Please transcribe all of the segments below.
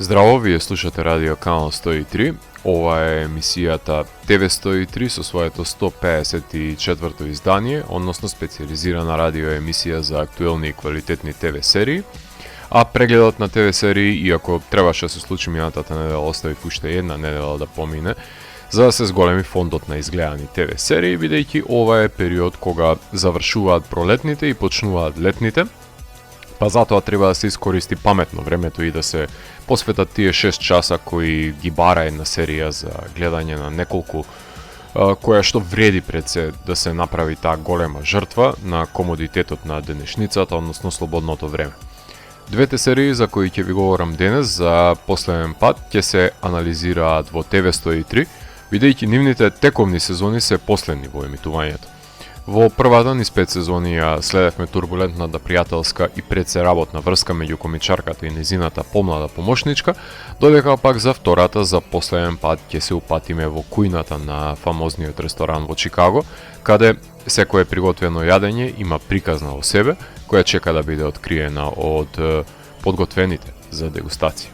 Здраво, вие слушате Радио Канал 103. Ова е емисијата ТВ 103 со своето 154-то издание, односно специализирана радио емисија за актуелни и квалитетни ТВ серии. А прегледот на ТВ серии, иако требаше да се случи минатата недела, оставив уште една недела да помине, за да се зголеми фондот на изгледани ТВ серии, бидејќи ова е период кога завршуваат пролетните и почнуваат летните, па затоа треба да се искористи паметно времето и да се посветат тие 6 часа кои ги бара една серија за гледање на неколку, која што вреди пред се да се направи таа голема жртва на комодитетот на денешницата, односно слободното време. Двете серии за кои ќе ви говорам денес за последен пат ќе се анализираат во ТВ 103, бидејќи нивните тековни сезони се последни во емитувањето. Во првата низ 5 сезони ја следевме турбулентната пријателска и предсеработна врска меѓу комичарката и незината помлада помошничка, додека пак за втората за последен пат ќе се упатиме во кујната на фамозниот ресторан во Чикаго, каде секое приготвено јадење има приказна во себе, која чека да биде откриена од подготвените за дегустација.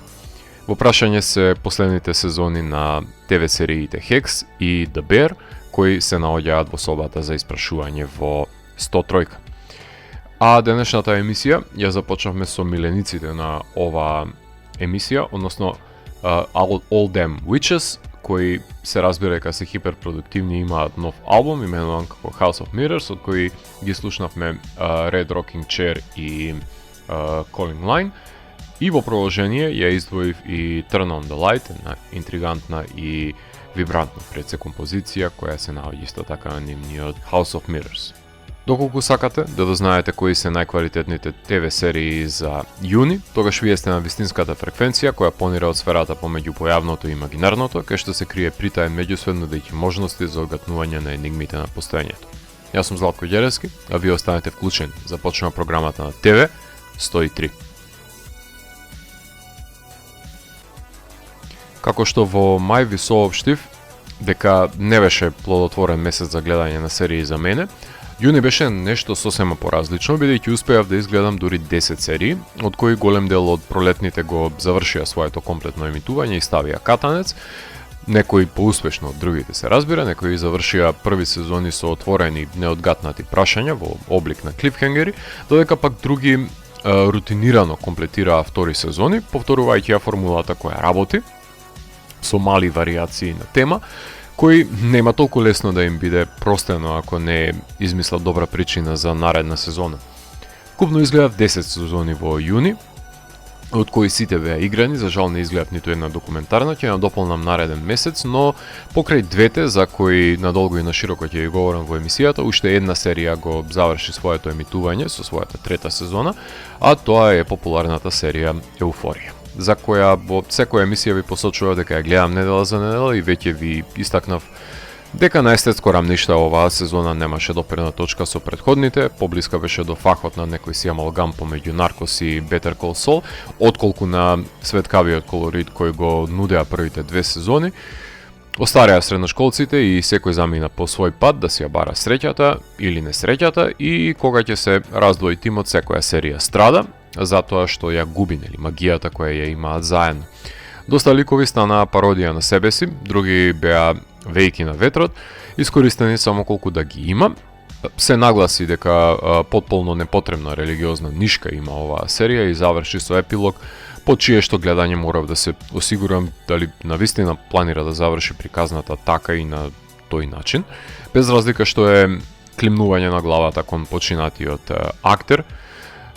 Во прашање се последните сезони на ТВ сериите Хекс и The Bear, кои се наоѓаат во собата за испрашување во 103. А денешната емисија ја започнавме со милениците на ова емисија, односно All Them Witches, кои се разбира дека се хиперпродуктивни и имаат нов албум именуван како House of Mirrors, од кои ги слушнавме Red Rocking Chair и Calling Line. И во продолжение ја издвоив и Turn on the Light, една интригантна и вибрантна предсе композиција која се наоѓа исто така на нивниот House of Mirrors. Доколку сакате да дознаете кои се најквалитетните ТВ серии за јуни, тогаш вие сте на вистинската фреквенција која понира од сферата помеѓу појавното и имагинарното, кај што се крие притаен меѓусведно дајќи можности за одгатнување на енигмите на постоењето. Јас сум Златко Ѓерески, а вие останете вклучени. Започнува програмата на ТВ 103. Како што во мај ви соопштив дека не беше плодотворен месец за гледање на серии за мене, јуни беше нешто сосема поразлично, бидејќи успеав да изгледам дури 10 серии, од кои голем дел од пролетните го завршија своето комплетно емитување и ставија катанец, некои поуспешно од другите се разбира, некои завршија први сезони со отворени неодгатнати прашања во облик на клифхенгери, додека пак други рутинирано комплетираа втори сезони, повторувајќи ја формулата која работи, со мали варијации на тема, кои нема толку лесно да им биде простено ако не измислат добра причина за наредна сезона. Купно изгледав 10 сезони во јуни, од кои сите беа играни, за жал не изгледав ниту една документарна, ќе надополнам нареден месец, но покрај двете за кои надолго и на широко ќе ви говорам во емисијата, уште една серија го заврши своето емитување со својата трета сезона, а тоа е популарната серија Еуфорија, за која во секоја емисија ви посочував дека ја гледам недела за недела и веќе ви истакнав дека на естетско рамниште оваа сезона немаше допирна точка со претходните, поблиска беше до фахот на некој си амалгам помеѓу Наркос и Better Call Saul, отколку на светкавиот колорит кој го нудеа првите две сезони. Остареа средношколците и секој замина по свој пат да си ја бара среќата или несреќата и кога ќе се раздвои тимот секоја серија страда, затоа што ја губи магијата која ја имаат заедно. Доста ликови станаа пародија на себе си, други беа вејки на ветрот, искористени само колку да ги има. Се нагласи дека потполно непотребна религиозна нишка има оваа серија и заврши со епилог, по чие што гледање морав да се осигурам дали навистина планира да заврши приказната така и на тој начин, без разлика што е климнување на главата кон починатиот актер.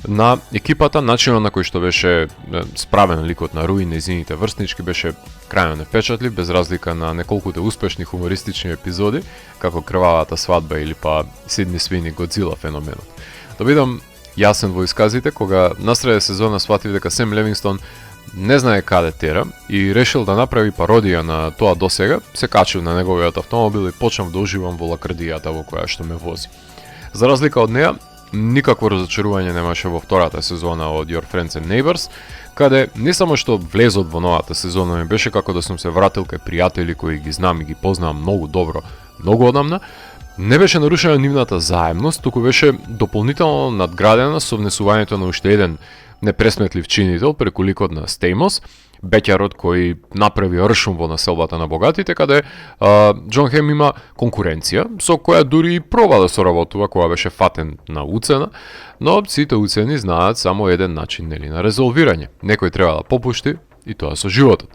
На екипата, начинот на кој што беше справен ликот на Руи и незините врснички беше крајно невпечатлив, без разлика на неколкуте успешни хумористични епизоди, како Крвавата свадба или па Сидни Свини Годзила феноменот. Да бидам јасен во исказите, кога насреде сезона сватив дека Сем Левингстон не знае каде тера и решил да направи пародија на тоа досега, се качив на неговиот автомобил и почнав да уживам во лакрдијата во која што ме вози. За разлика од неа, никакво разочарување немаше во втората сезона од Your Friends and Neighbors, каде не само што влезот во новата сезона ми беше како да сум се вратил кај пријатели кои ги знам и ги познавам многу добро, многу одамна, не беше нарушена нивната заемност, туку беше дополнително надградена со внесувањето на уште еден непресметлив чинител преку ликот на Стеймос, беќарот кој направи ршум во населбата на богатите, каде Џон Хем има конкуренција, со која дури и проба да соработува кога беше фатен на уцена, но сите уцени знаат само еден начин на резолвирање. Некој треба да попушти и тоа со животот.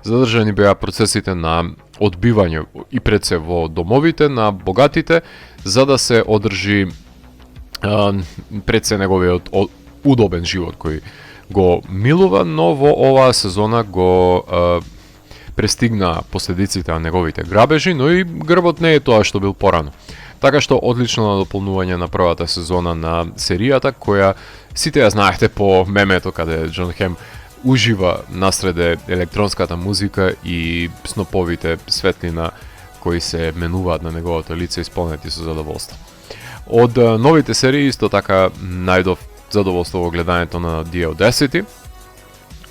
Задржани беа процесите на одбивање и пред се во домовите на богатите, за да се одржи пред се неговиот удобен живот кој го милува, но во оваа сезона го престигна последиците на неговите грабежи, но и грбот не е тоа што бил порано. Така што одлично надополнување на првата сезона на серијата, која сите ја знаете по мемето каде Џон Хем ужива насреде електронската музика и сноповите светлина кои се менуваат на неговото лице исполнети со задоволство. Од новите серии исто така најдов задоволство во гледањето на The Audacity,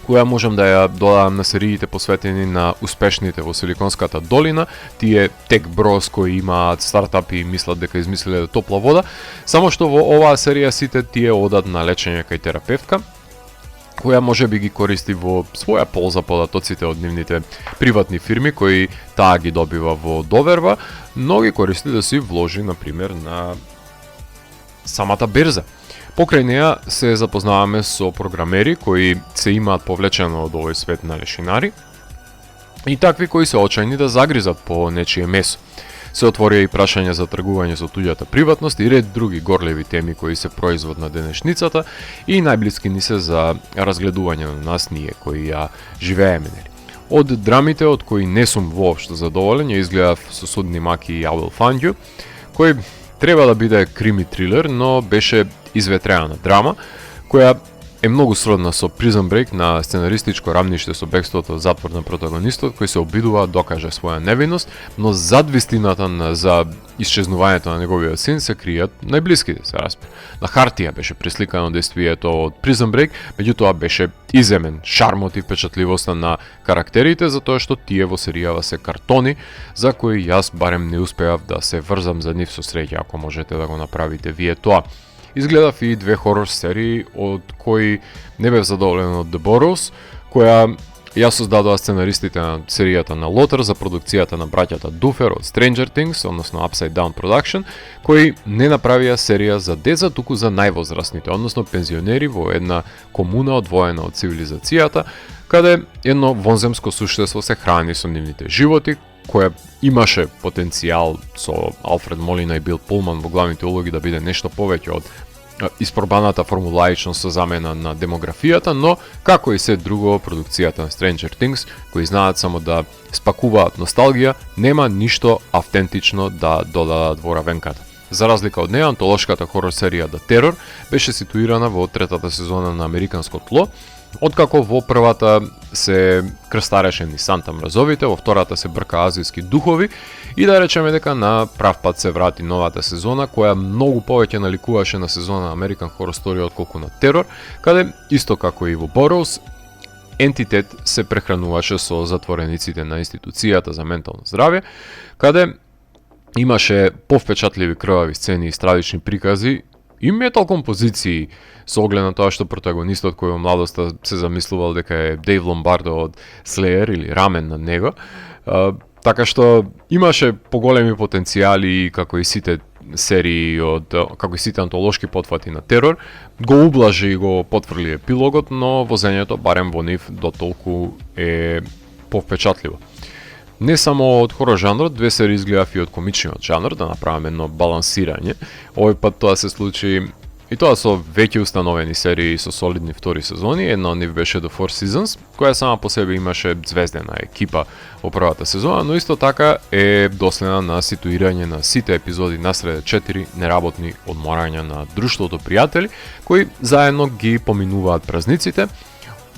која можам да ја додадам на сериите посветени на успешните во Силиконската долина, тие тек брос кои имаат стартапи и мислат дека измислиле топла вода, само што во оваа серија сите тие одат на лечење кај терапевтка, која може би ги користи во своја полза податоците од нивните приватни фирми кои таа ги добива во доверба, но ги користи да си вложи, например, на самата берза. Покрај неа се запознаваме со програмери кои се имаат повлечено од овој свет на лешинари и такви кои се очајни да загризат по нечие месо. Се отворија и прашања за тргување со туѓата приватност и ред други горлеви теми кои се производ на денешницата и најблиски ни се за разгледување на нас ние кои ја живееме. Од драмите од кои не сум воопшто задоволен, ја изгледав со Судни Маки и I Will Find You, кој треба да биде крими трилер, но беше изветреана драма, која е многу сродна со Prison Break на сценаристичко рамниште со бегството од затвор на протагонистот, кој се обидува да докаже своја невиност, но зад вистината за исчезнувањето на неговиот син се кријат најблиските се распри. На хартија беше присликано действието од Prison Break, меѓутоа беше иземен шармот и впечатливоста на карактерите, затоа што тие во серијава се картони, за кои јас барем не успеав да се врзам за нив со среќа, ако можете да го направите вие тоа. Изгледав и две хорор серии, од кои не бев задоволен од The Burrows, која ја создадоа сценаристите на серијата на Лотер за продукцијата на браќата Дуфер од Stranger Things, односно Upside Down Production, кои не направија серија за деца, туку за највозрастните, односно пензионери во една комуна одвоена од цивилизацијата, каде едно вонземско суштество се храни со нивните животи, која имаше потенцијал со Алфред Молина и Бил Пулман во главните улоги да биде нешто повеќе од испробаната формулаичност со замена на демографијата, но како и се друго продукцијата на Stranger Things, кои знаат само да спакуваат носталгија, нема ништо автентично да додадат во равенката. За разлика од неа, антолошката хорор серија The Terror беше ситуирана во третата сезона на Американско тло, откако во првата се крстареше ни Санта мразовите, во втората се брка азијски духови и да речеме дека на прав пат се врати новата сезона, која многу повеќе наликуваше на сезона на American Horror Story отколку на Терор, каде исто како и во Burrows, ентитет се прехрануваше со затворениците на институцијата за ментално здравје, каде имаше повпечатливи крвави сцени и страдични прикази и метал композиции со оглед на тоа што протагонистот кој во младоста се замислувал дека е Дейв Ломбардо од Slayer или рамен на него, така што имаше поголеми потенцијали како и сите серии како и сите антолошки потфати на Терор, го ублажи и го потврли епилогот, но возењето барем во нив дотолку е повпечатливо. Не само од хорор жанрот, две серии изгледав и од комичниот жанр, да направиме едно балансирање. Овој пат тоа се случи и тоа со веќе установени серии со солидни втори сезони. Една од нив беше The Four Seasons, која сама по себе имаше звездена екипа во првата сезона, но исто така е доследна на ситуирање на сите епизоди насреде 4 неработни одморања на друштвото пријатели, кои заедно ги поминуваат празниците,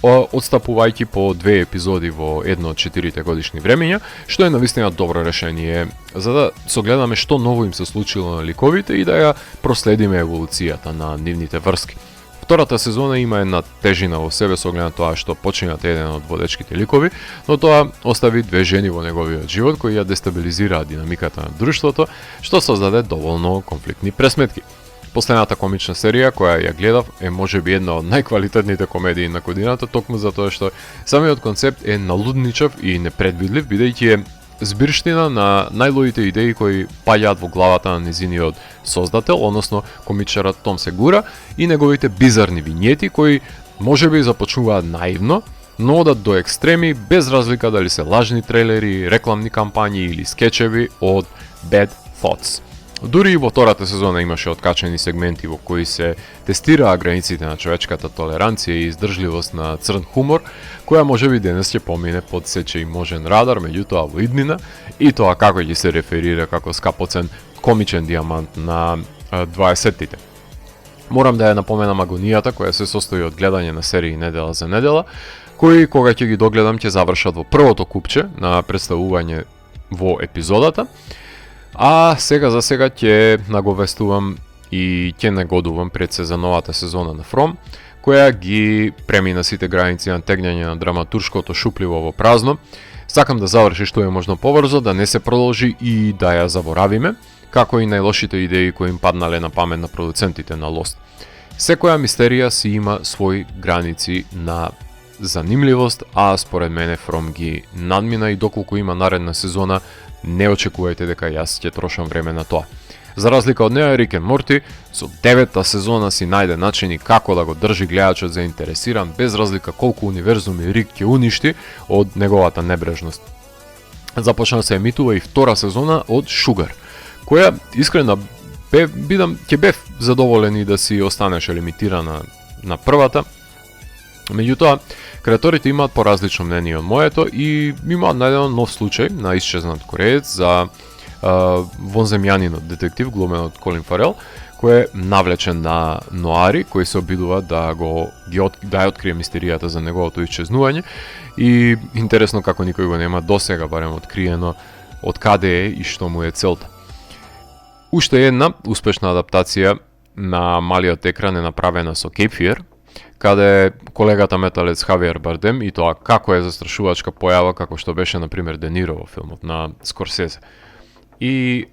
одстапувајќи по 2 епизоди во едно од 4 годишни времења, што е навистина добро решение за да согледаме што ново им се случило на ликовите и да ја проследиме еволуцијата на нивните врски. Втората сезона има една тежина во себе со оглед на тоа што починат еден од водечките ликови, но тоа остави две жени во неговиот живот кои ја дестабилизираат динамиката на друштвото, што создаде доволно конфликтни пресметки. Последната комична серија која ја гледав е можеби една од најквалитетните комедии на годината, токму затоа што самиот концепт е налудничав и непредвидлив, бидејќи е збирштина на најлоите идеи кои паѓаат во главата на незиниот создател, односно комичарот Том Сегура, и неговите бизарни винјети кои можеби започнуваат наивно, но одат до екстреми без разлика дали се лажни трейлери, рекламни кампањи или скечеви од Bad Thoughts. Дури и во втората сезона имаше откачени сегменти во кои се тестираа границите на човечката толеранција и издржливост на црн хумор, која можеби денес ќе помине под сече и можен радар, меѓутоа во иднина, и тоа како ќе се реферира како скапоцен комичен диамант на 20-тите. Морам да ја напоменам агонијата која се состои од гледање на серии недела за недела, кои кога ќе ги догледам ќе завршат во првото купче на представување во епизодата. А сега за сега ќе наговестувам и ќе нагодувам предсезоновата сезона на From, која ги премина сите граници на тегњање на драматуршкото шупливо во празно. Сакам да заврши што е можно побрзо, да не се продолжи и да ја заборавиме, како и најлошите идеи кои им паднале на памет на продуцентите на Lost. Секоја мистерија си има своји граници на занимливост, а според мене From ги надмина и доколку има наредна сезона, не очекувајте дека јас ќе трошам време на тоа. За разлика од неа, Рик енд Морти со 9-та сезона си најде начини како да го држи гледачот заинтересиран без разлика колку универзуми Рик ќе уништи од неговата небрежност. Започна да се емитува и втора сезона од Sugar, која искрено ќе бев задоволен и да си останеше лимитирана на првата. Меѓутоа, креаторите имаат поразлично мнение од моето и имаат најден нов случај на исчезнат кореец за вонземјанинот детектив глумен од Колин Фарел, кој е навлечен на ноари, кој се обидува да ја открие мистеријата за неговото исчезнување, и интересно како никој го нема досега барем откриено од каде е и што му е целта. Уште една успешна адаптација на малиот екран е направена со Cape Fear, каде колегата металец Хавиер Бардем, и тоа како е застрашувачка појава како што беше на пример Де Ниро во филмот на Скорсезе. И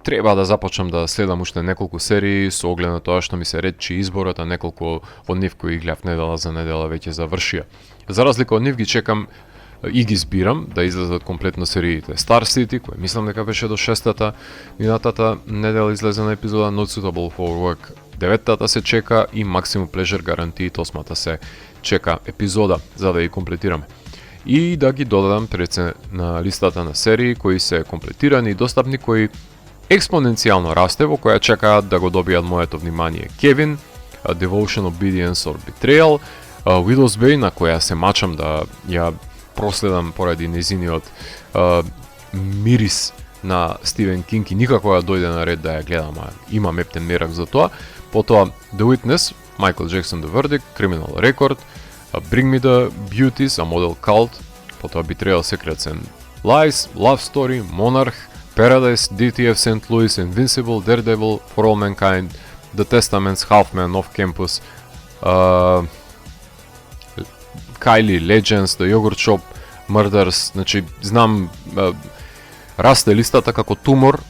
треба да започнам да следам уште неколку серии со оглед на тоа што ми се ретчи изборот, а неколку од нив кои гледав недела за недела веќе завршија. За разлика од нив ги чекам и ги збирам да излезат комплетно сериите Star City, кој мислам дека беше до 6-та, минатата недела излезена епизода Not Suitable for Work, 9-тата се чека и Maximum Pleasure Guaranteed 8-та се чека епизода за да ја комплетираме. И да ги додадам пред се на листата на серии кои се комплетирани и достапни, кои експоненцијално расте, во која чекаат да го добијат моето внимание. Kevin, Devotion, Obedience or Betrayal, Widow's Bay, на која се мачам да ја проследам поради незиниот мирис на Стивен Кинг и никако да дојде на ред да ја гледам, а имам ептен мерак за тоа. Потоа The Witness, Michael Jackson The Verdict, Criminal Record, Bring Me The Beauties, A Model Cult, потоа Betrayal, Secrets and Lies, Love Story, Monarch, Paradise, DTF St. Louis, Invincible, Daredevil, For All Mankind, The Testaments, Halfman, Off Campus, Kylie, Legends, The Yogurt Shop, Murders. Значи, знам, расте листата како тумор,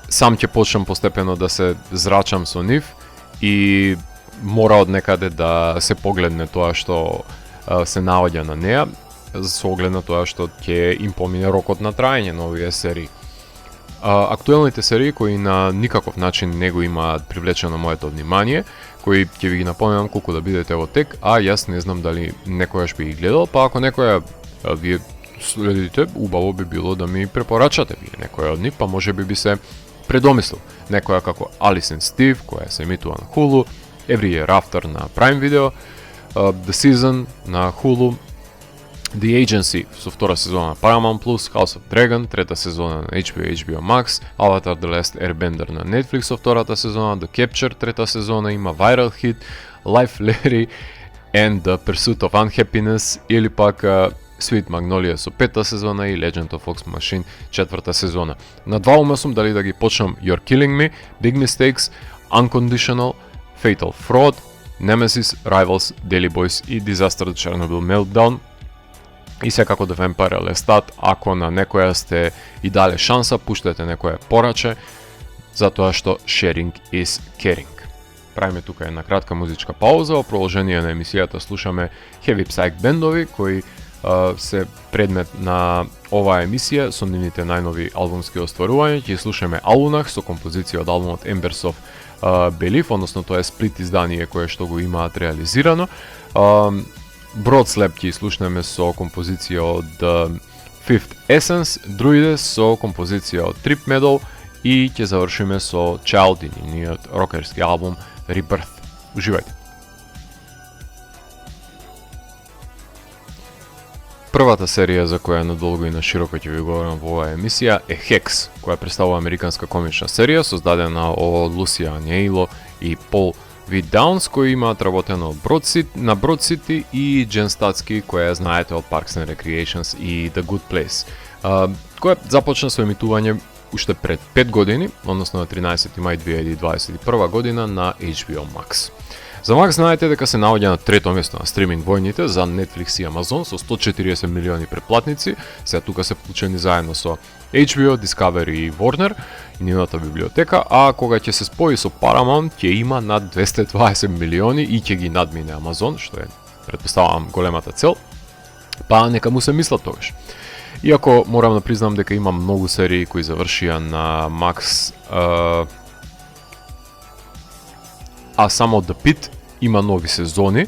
сам ќе почнам постепено да се зрачам со нив и мора од некаде да се погледне тоа што се наоѓа на неа, со оглед на тоа што ќе им помине рокот на траење на овие серии. Актуелните серии кои на никаков начин не го имаат привлечено моето внимание, кои ќе ви ги напомнам колку да бидете во тек, а јас не знам дали некојаш би ги гледал, па ако некоја вие следите, убаво би било да ми препорачате вие некоја од нив, па може би се предомислил. Некоја како Alice and Steve, која се емитува на Hulu, Every Year After на Prime Video, The Season на Hulu, The Agency со втора сезона на Paramount+, House of Dragon, трета сезона на HBO Max, Avatar The Last Airbender на Netflix со втората сезона, The Capture, трета сезона, има Viral Hit, Life Larry and The Pursuit of Unhappiness, или пак Sweet Magnolia со пета сезона и Legend of Fox Machine, четврта сезона. На два ума сум дали да ги почнам You're Killing Me, Big Mistakes, Unconditional, Fatal Fraud, Nemesis, Rivals, Daily Boys и Disaster Chernobyl Meltdown. И секако The Vampire Lestat, ако на некоја сте и дале шанса, пуштете некоја пораче, затоа што sharing is caring. правиме тука една кратка музичка пауза. Во продолжение на емисијата слушаме Heavy Psych бендови кои се предмет на оваа емисија со нивните најнови албумски остварувања. Ќе слушаме Alunach со композиција од албумот Embers of Belief, односно тоа е сплит издание кое што го имаат реализирано. Broadslap ќе слушнеме со композиција од Fifth Essence, Druides со композиција од Trip Metal и ќе завршиме со Child и нивниот рокерски албум Rebirth. Уживајте! Првата серија за која надолго и на широко ќе ви говорам во оваа емисија е Hex, која представува американска комична серија создадена од Лусија Ањеило и Пол V. Downs, кои имаат работено на Broad City и Jen Statsky, која знаете од Parks and Recreations и The Good Place, која започна со емитување уште пред 5 години, односно на 13 мај 2021 година на HBO Max. За Max знаете дека се наоѓа на трето место на стриминг војните за Netflix и Amazon со 140 милиони претплатници. Сега тука се вклучени заедно со HBO, Discovery и Warner и нивната библиотека, а кога ќе се спои со Paramount ќе има над 220 милиони и ќе ги надмине Amazon, што е, претпоставувам, големата цел. Па нека му се мислат тогаш. Иако морам да признам дека има многу серии кои завршија на Max, а само The Pit има нови сезони,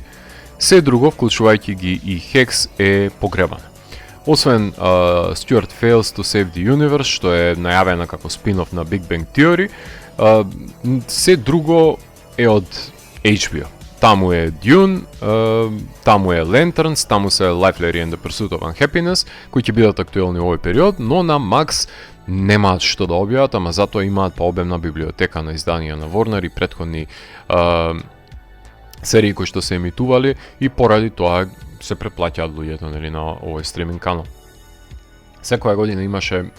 се друго, вклучувајќи ги и Hex, е погребано. Освен Stuart Fails to Save the Universe, што е најавена како спин-офф на Big Bang Theory, се друго е од HBO. Таму е Dune, таму е Lanterns, таму се Life, Larry and the Pursuit of Unhappiness, кои ќе бидат актуелни во овој период, но на Max немаат што да објават, ама затоа имаат пообемна библиотека на изданија на Warner и претходни серии кои што се емитували и поради тоа се преплаќаат луѓето на овој стриминг канал. Секоја година имаше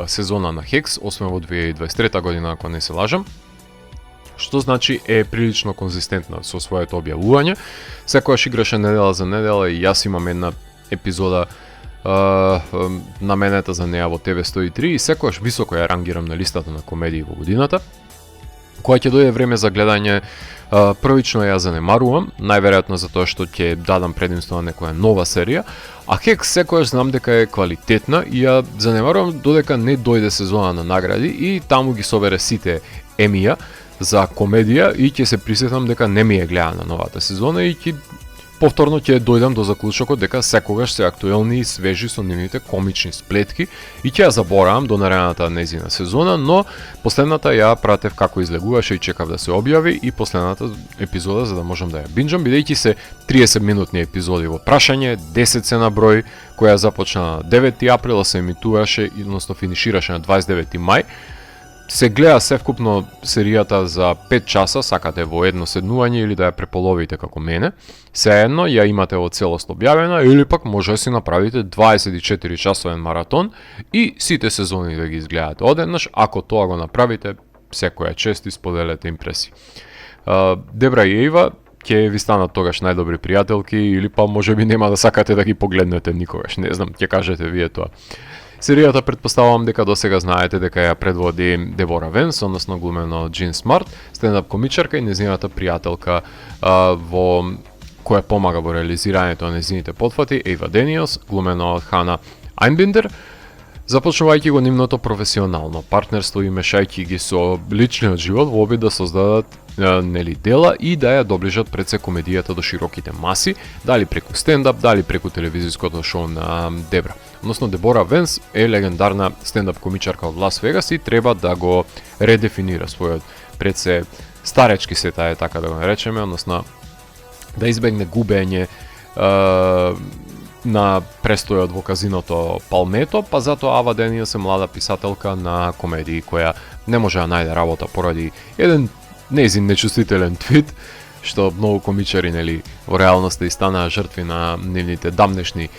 сезона на Hex, освен во 2023 година, ако не се лажам, што значи е прилично конзистентна со своето објавување. Секојаш играше недела за недела и јас имам една епизода наменета за неа во TV103 и секојаш високо ја рангирам на листата на комедии во годината. Кога ќе дојде време за гледање, првично ја занемарувам, најверојатно затоа што ќе дадам предимство на некоја нова серија, а Hex секојаш знам дека е квалитетна и ја занемарувам додека не дојде сезона на награди и таму ги собере сите емија за комедија и ќе се присетам дека не ми е гледана новата сезона и повторно ќе дојдам до заклучокот дека секогаш се актуелни и свежи со нивните комични сплетки и ќе ја заборавам до наредната незина сезона, но последната ја пратев како излегуваше и чекав да се објави и последната епизода за да можам да ја бинџам, бидејќи се 30 минутни епизоди во прашање, 10 се на број, која започна на 9 април, се емитуваше, односно финишираше на 29 мај. Се гледа севкупно серијата за 5 часа, сакате во едно седнување или да ја преполовите како мене. Сеедно ја имате во целост објавена или пак може да си направите 24 часовен маратон и сите сезони да ги изгледате одеднаш. Ако тоа го направите, секоја чест и споделете импреси. Дебра и Ева ќе ви станат тогаш најдобри пријателки или па можеби нема да сакате да ги погледнете никогаш, не знам, ќе кажете вие тоа. Серијата претпоставувам дека досега знаете дека ја предводи Дебора Венс, односно глумено Джин Смарт, стендап комичарка и незината пријателка во која помага во реализирањето на незините потфати, Ева Дениелс, глумено од Хана Айнбиндер, започнувајќи го нивното професионално партнерство и мешајќи ги со личниот живот во обид да создадат дела и да ја доближат пред се комедијата до широките маси, дали преку стендап, дали преку телевизиското шоу на Дебра. Односно, Дебора Венс е легендарна стендап комичарка од Лас Вегас и треба да го редефинира својот пред се старечки сета е така да го наречеме, односно да избегне губење на престојот во казиното Палмето, па затоа Ава Дениелс е млада писателка на комедии која не може да најде работа поради еден нејзин нечувствителен твит, што многу комичари во реалноста и станаа жртви на нивните дамнешни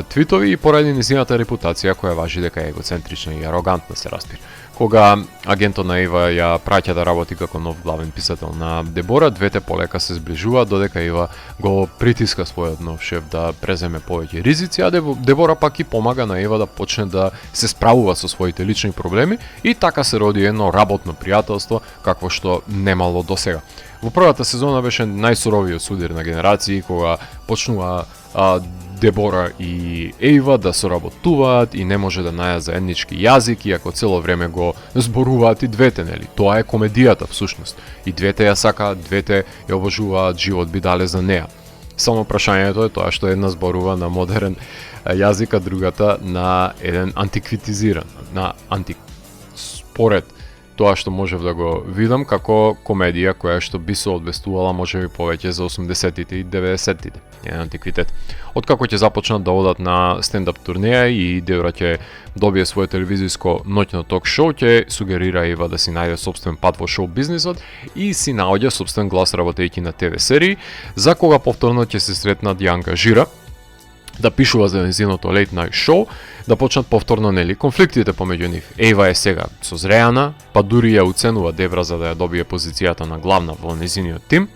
твитови и поради низината репутација која важи дека е егоцентрична и арогантна се распира. Кога агентот на Ева ја праќа да работи како нов главен писател на Дебора, двете полека се зближуваат додека Ева го притиска својот нов шеф да преземе повеќе ризици, а Дебора пак и помага на Ева да почне да се справува со своите лични проблеми и така се роди едно работно пријателство какво што немало досега. Во првата сезона беше најсуровиот судир на генерации кога почнува Дебора и Ева да соработуваат и не може да најдат заеднички јазик, иако цело време го зборуваат и двете, нели? Тоа е комедијата всушност. И двете ја сакаат, двете ја обожуваат, живот би дале за неа. Само прашањето е тоа што една зборува на модерен јазик, а другата на еден антиквитизиран, според тоа што можев да го видам како комедија која што би се одвестувала можеби повеќе за 80-тите и 90-тите. Еден антиквитет. Откако ќе започнат да одат на стендап турнеја и Дебора ќе добие своје телевизиско ноќно ток шоу, ќе сугерира Ева да си најде собствен пат во шоу бизнисот и си наоѓа собствен глас работејќи на ТВ серии, за кога повторно ќе се сретнат ја ангажира да пишува за незиното late night шоу, да почнат повторно нели конфликтите помеѓу нив. Ева е сега созреана, па дури ја уценува Дебора за да ја добие позицијата на главна во незиниот тим,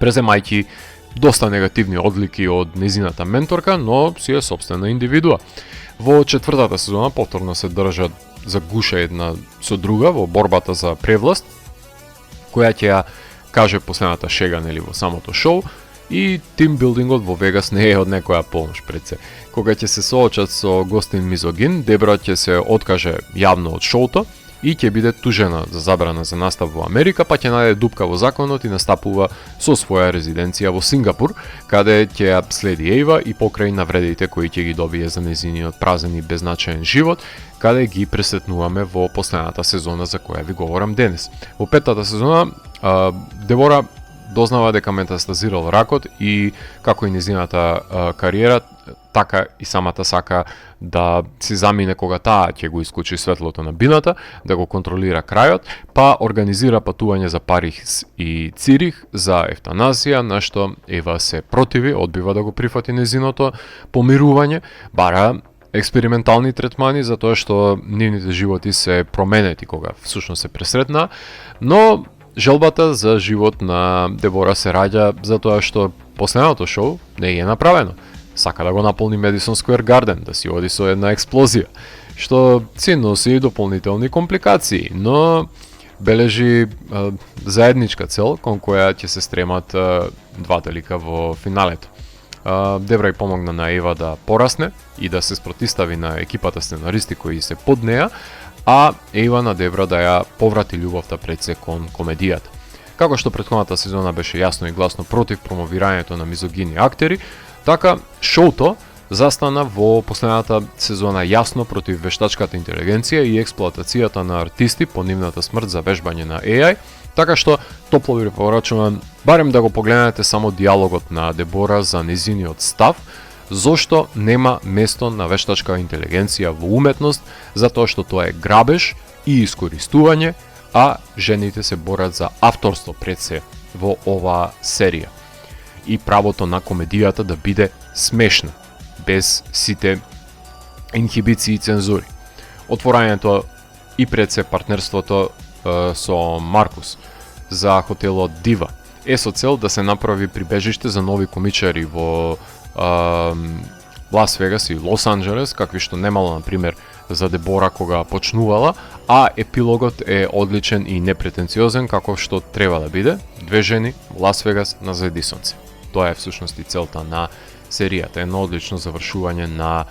преземајќи доста негативни одлики од незината менторка, но си е собствена индивидуа. Во четвртата сезона повторно се држат за гуша една со друга во борбата за превласт, која ќе ја каже последната шега нели во самото шоу. И тимбилдингот во Вегас не е од некоја помош пред се. Кога ќе се соочат со гостин мизогин, Дебора ќе се откаже јавно од шоуто и ќе биде тужена за забрана за настап во Америка, па ќе најде дупка во законот и настапува со своја резиденција во Сингапур, каде ќе ја следи Ева и покрај навредите кои ќе ги добие за незиниот празен и беззначаен живот, каде ги пресретнуваме во последната сезона за која ви говорам денес. Во петата сезона Дебора дознава дека метастазирал ракот и како и незината кариера, така и самата сака да се замине кога таа ќе го исклучи светлото на бината, да го контролира крајот, па организира патување за Париз и Цирих за евтаназија, на што Ева се противи, одбива да го прифати незиното помирување, бара експериментални третмани за тоа што нивните животи се променети кога всушност се пресретна, но желбата за живот на Дебора се раѓа за тоа што последното шоу не е направено. Сака да го наполни Madison Square Garden, да си оди со една експлозија, што си носи дополнителни компликации, но бележи заедничка цел кон која ќе се стремат двата лика во финалето. Дебора и помогна на Ева да порасне и да се спротистави на екипата сценаристи кои се под неа, а Ева на Дебора да ја поврати љубовта пред се кон комедијата. Како што претходната сезона беше јасно и гласно против промовирањето на мизогини актери, така шоуто застана во последната сезона јасно против вештачката интелигенција и експлоатацијата на артисти по нивната смрт за вежбање на AI, така што топло ви препорачувам барем да го погледнете само диалогот на Дебора за незиниот став, зошто нема место на вештачка интелигенција во уметност, затоа што тоа е грабеж и искористување, а жените се борат за авторство пред се во оваа серија. И правото на комедијата да биде смешна, без сите инхибиции и цензури. Отворањето и пред се партнерството со Маркус за хотелот Дива е со цел да се направи прибежиште за нови комичари во Лас Вегас и Лос Анџелес, какви што немало, например, за Дебора кога почнувала, а епилогот е одличен и непретенциозен како што треба да биде. Две жени, Лас Вегас на заеди сонце. Тоа е всушност и целта на серијата, едно одлично завршување на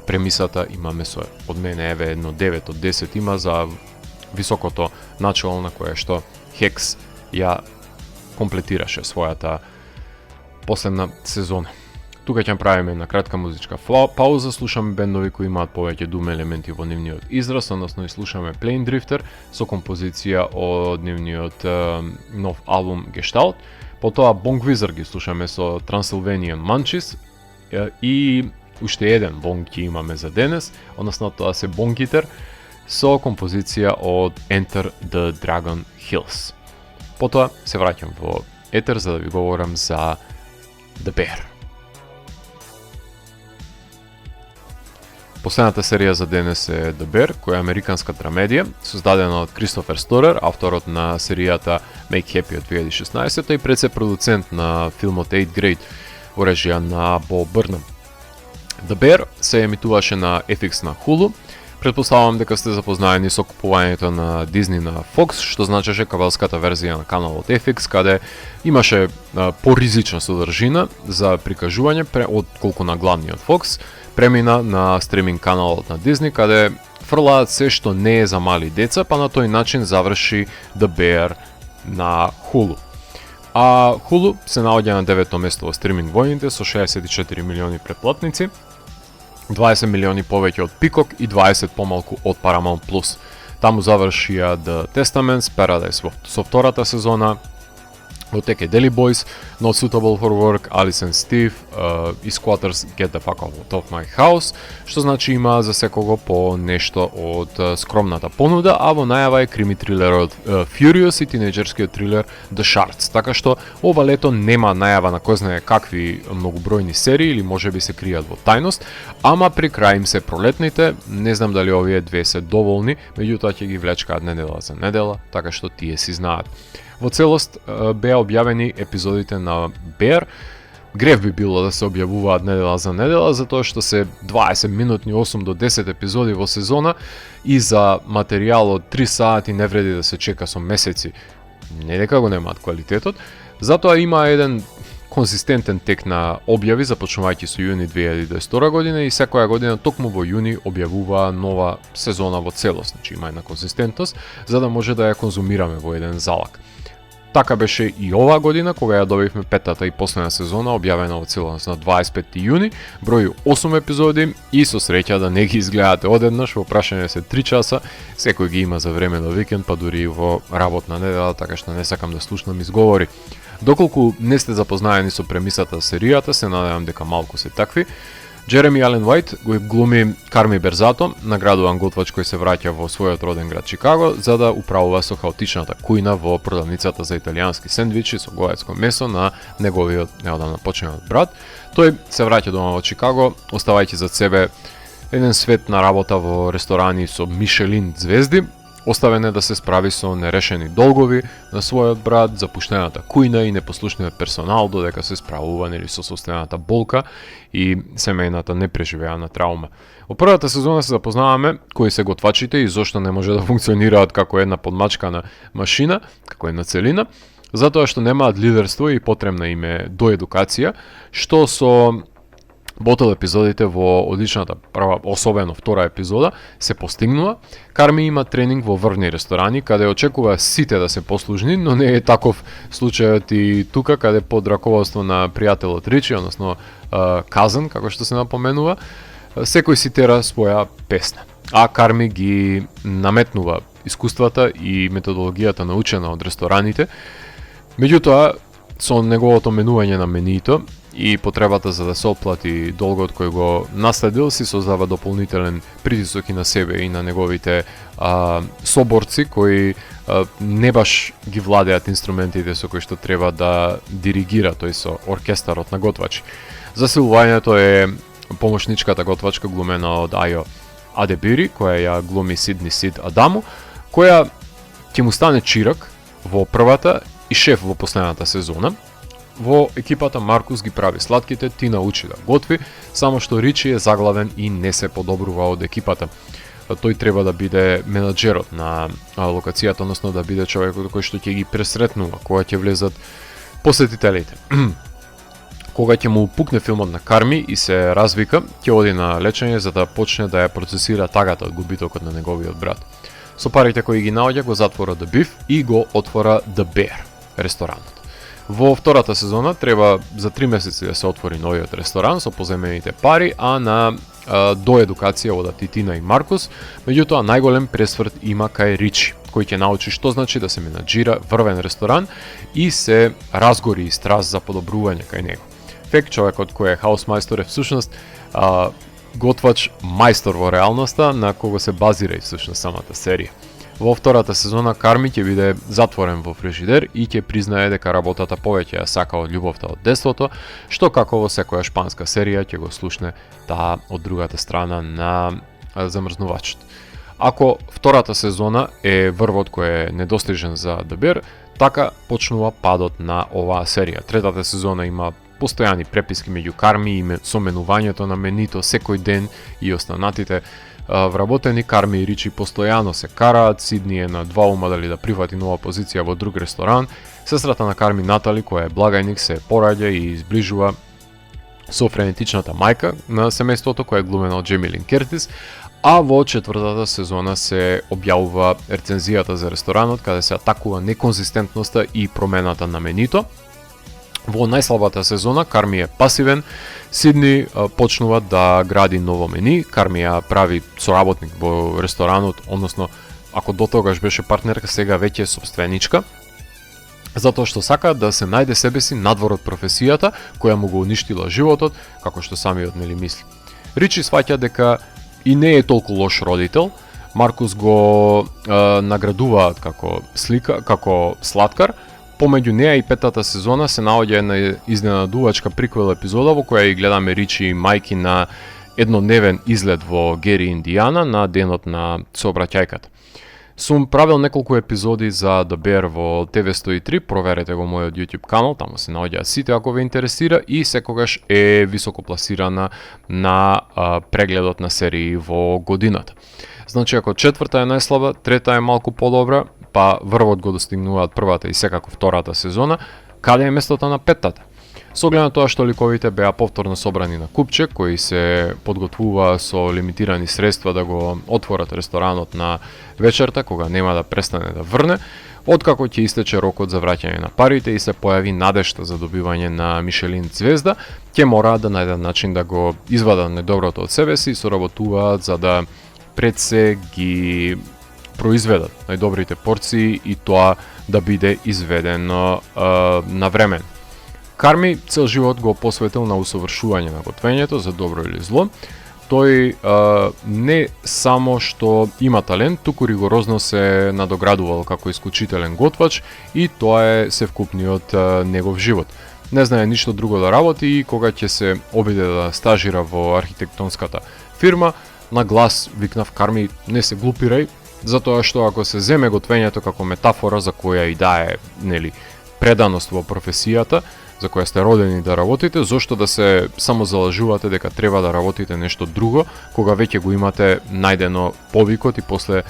премисата. Имаме со од мене еве едно 9 од 10 има за високото начало на кое што Хекс ја комплетираше својата последна сезона. Тука ќе правиме една кратка музичка пауза, слушаме бендови кои имаат повеќе дум елементи во нивниот израз, односно и слушаме Plane Drifter со композиција од нивниот нов албум Gestalt. Потоа Bong Wizard ги слушаме со Transylvanian Munchies и уште еден бонг ќе имаме за денес, односно тоа се Bongiter со композиција од Enter the Dragon Hills. Потоа се враќам во етер за да ви говорам за The Bear. Последната серија за денес е The Bear, која е американска драмедија, создадена од Кристофер Сторер, авторот на серијата Make Happy од 2016 и предсе продуцент на филмот 8th Grade, во режија на Бо Бърнам. The Bear се емитуваше на FX на Hulu. Предпоставам дека сте запознаени со купувањето на Disney на Fox, што значеше кабелската верзија на каналот FX, каде имаше поризична содржина за прикажување отколку на главниот Fox, премина на стриминг каналот на Disney, каде фрлаат се што не е за мали деца, па на тој начин заврши The Bear на Hulu. А Hulu се наоѓа на 9-то место во стриминг војните со 64 милиони претплатници, 20 милиони повеќе од Peacock и 20 помалку од Paramount+. Таму завршија The Testaments, Paradise со втората сезона, Go Take a Daily Boys, Not Suitable for Work, Alice and Steve и Squatters Get the Fuck Out of My House, што значи има за секого по нешто од скромната понуда, а во најава е крими трилерот Furious и тинејџерскиот трилер The Shards, така што ова лето нема најава на кој знае какви многобројни серии или можеби се кријат во тајност, ама при крај им се пролетните, не знам дали овие две се доволни, меѓутоа ќе ги влечкаат недела за недела, така што тие си знаат. Во целост беа објавени епизодите на Bear. Грев би било да се објавуваат недела за недела, затоа што се 20 минутни 8 до 10 епизоди во сезона и за материјал од 3 сати не вреди да се чека со месеци. Не дека го немаат квалитетот, затоа има еден конзистентен тек на објави, започнувајќи со јуни 2022 година и секоја година токму во јуни објавува нова сезона во целост, значи има една конзистентност, за да може да ја конзумираме во еден залак. Така беше и оваа година, кога ја добивме петата и последна сезона, објавена во целост на 25 јуни, број 8 епизоди и со среќа да не ги изгледате одеднаш, во прашање се 3 часа, секој ги има за време на викенд, па дури и во работна недела, така што не сакам да слушнам изговори. Доколку не сте запознаени со премисата за серијата, се надевам дека малку се такви. Джереми Ален Уајт го глуми Карми Берзато, наградуван готвач кој се враќа во својот роден град Чикаго, за да управува со хаотичната кујна во продавницата за италијански сендвичи со говедско месо на неговиот неодамна починат брат. Тој се враќа дома во Чикаго, оставајќи зад себе еден свет на работа во ресторани со Мишелин звезди, оставен е да се справи со нерешени долгови на својот брат, запуштената кујна и непослушниот персонал, додека се справува со состојаната болка и семејната непреживеана траума. Во првата сезона се запознаваме кои се готвачите и зошто не може да функционираат како една подмачкана машина, како една целина, затоа што немаат лидерство и потребна им е доедукација, што со ботел епизодите во одличната прва, особено втора епизода, се постигнува. Карми има тренинг во врвни ресторани, каде очекува сите да се послужни, но не е таков случајот и тука, каде под раководство на пријателот Ричи, односно Казан, како што се напоменува, секој си тера своја песна. А Карми ги наметнува искуствата и методологијата научена од рестораните. Меѓутоа, со неговото менување на мениито и потребата за да се отплати долгот кој го наследил, си создава дополнителен притисок и на себе и на неговите соборци кои не баш ги владеат инструментите со кои што треба да диригира тој со оркестарот на готвачи. Засилувањето е помошничката готвачка глумена од Ајо Адебири, која ја глуми Сидни Сид Адаму, која ќе му стане чирак во првата и шеф во последната сезона. Во екипата Маркус ги прави сладките, ти научи да готви, само што Ричи е заглавен и не се подобрува од екипата. Тој треба да биде менаџерот на локацијата, односно да биде човекот кој што ќе ги пресретнува кога ќе влезат посетителите. Кога ќе му пукне филмот на Карми и се развика, ќе оди на лечење за да почне да ја процесира тагата од губитокот на неговиот брат. Со парите кои ги наоѓа го затвора The Beef и го отвора The Bear, ресторанот. Во втората сезона треба за 3 месеци да се отвори новиот ресторан со поземените пари, а на доедукација одат и Тина и Маркус, меѓутоа најголем пресврт има кај Ричи, кој ќе научи што значи да се менаџира врвен ресторан и се разгори и страст за подобрување кај него. Фек, човекот кој е хаусмајстор е всушност готвач мајстор во реалноста, на кого се базира и всушност самата серија. Во втората сезона Карми ќе биде затворен во фрижидер и ќе признае дека работата повеќе ја сака од љубовта од детството, што како во секоја шпанска серија ќе го слушне таа од другата страна на замрзнувачот. Ако втората сезона е врвот кој е недостижен за Дебер, така почнува падот на оваа серија. Третата сезона има постојани преписки меѓу Карми и со менувањето на менито секој ден и останатите вработени. Карми и Ричи постојано се караат, Сидни е на два ума дали да прифати нова позиција во друг ресторан. Сестрата на Карми, Натали, која е благајник, се пораѓа и изближува со френетичната мајка на семејството, која е глумена од Джейми Лин Кертис. А во четвртата сезона се објавува рецензијата за ресторанот, каде се атакува неконзистентноста и промената на менито. Во најслабата сезона Карми е пасивен, Сидни почнува да гради ново мени, Карми ја прави соработник во ресторанот, односно ако до тогаш беше партнерка, сега веќе е собственичка, затоа што сака да се најде себе си надвор од професијата која му го уништила животот, како што самиот мисли. Ричи сваќа дека и не е толку лош родител. Маркус го наградуваат како слика, како слаткар. Помеѓу неа и петата сезона се наоѓа една изненадувачка приквел епизода во која и гледаме Ричи и мајки на еднодневен излет во Гери, Индијана, на денот на сообраќајката. Сум правил неколку епизоди за The Bear во TV103, проверете го мојот YouTube канал, таму се наоѓаат сите ако ве интересира и секогаш е високо пласирана на прегледот на серии во годината. Значи ако четврта е најслаба, трета е малку подобра, па врвот го достигнуваат првата и секако втората сезона, каде е местото на петтата? Со оглед на тоа што ликовите беа повторно собрани на купче, кои се подготвува со лимитирани средства да го отворат ресторанот на вечерта, кога нема да престане да врне, откако ќе истече рокот за враќање на парите и се појави надежта за добивање на Мишелин звезда, ќе мораат да најдат начин да го извадат недоброто од себе си и соработуваат за да пред се ги произведат најдобрите порции и тоа да биде изведено на време. Карми цел живот го посветил на усовршување на готвењето за добро или зло. Тој не само што има талент, туку ригорозно се надоградувал како исклучителен готвач и тоа е севкупниот негов живот. Не знае ништо друго да работи и кога ќе се обиде да стажира во архитектонската фирма, на глас викнав: Карми, не се глупирај, затоа што ако се земе готвењето како метафора за која и да е, преданост во професијата, за која сте родени да работите, зошто да се само залажувате дека треба да работите нешто друго, кога веќе го имате најдено повикот и после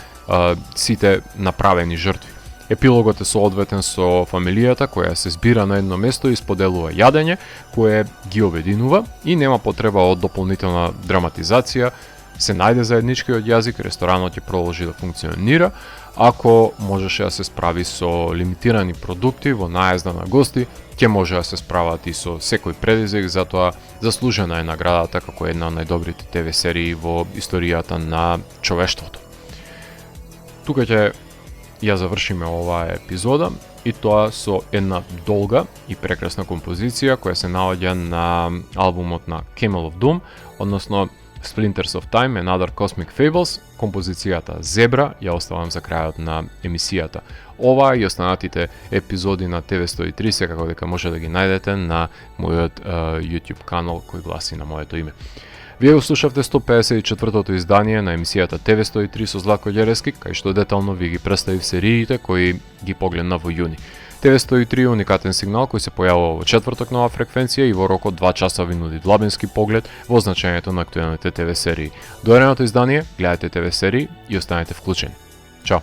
сите направени жртви. Епилогот е соодветен со фамилијата која се збира на едно место и споделува јадење, кое ги обединува и нема потреба од дополнителна драматизација. Се најде заедничкиот јазик, ресторанот ќе продолжи да функционира, ако можеше да се справи со лимитирани продукти во најазда на гости, ќе може да се справат и со секој предизвик, затоа заслужена е наградата како една од најдобрите ТВ серии во историјата на човештвото. Тука ќе ја завршиме оваа епизода и тоа со една долга и прекрасна композиција која се наоѓа на албумот на Camel of Doom, односно Splinters of Time and Other Cosmic Fables, композицијата Зебра ја оставам за крајот на емисијата. Ова и останатите епизоди на TV103 секако дека може да ги најдете на мојот YouTube канал кој гласи на моето име. Вие го слушавте 154-тото издание на емисијата TV103 со Златко Ѓерески, кај што детално ви ги представив сериите кои ги погледна во јуни. TV103 е уникатен сигнал кој се појавува во четврток нова фреквенција и во рокот 2 часа ви нуди длабински поглед во значењето на актуелните ТВ серии. До наредното издание, гледате ТВ серии и останете вклучени. Чао!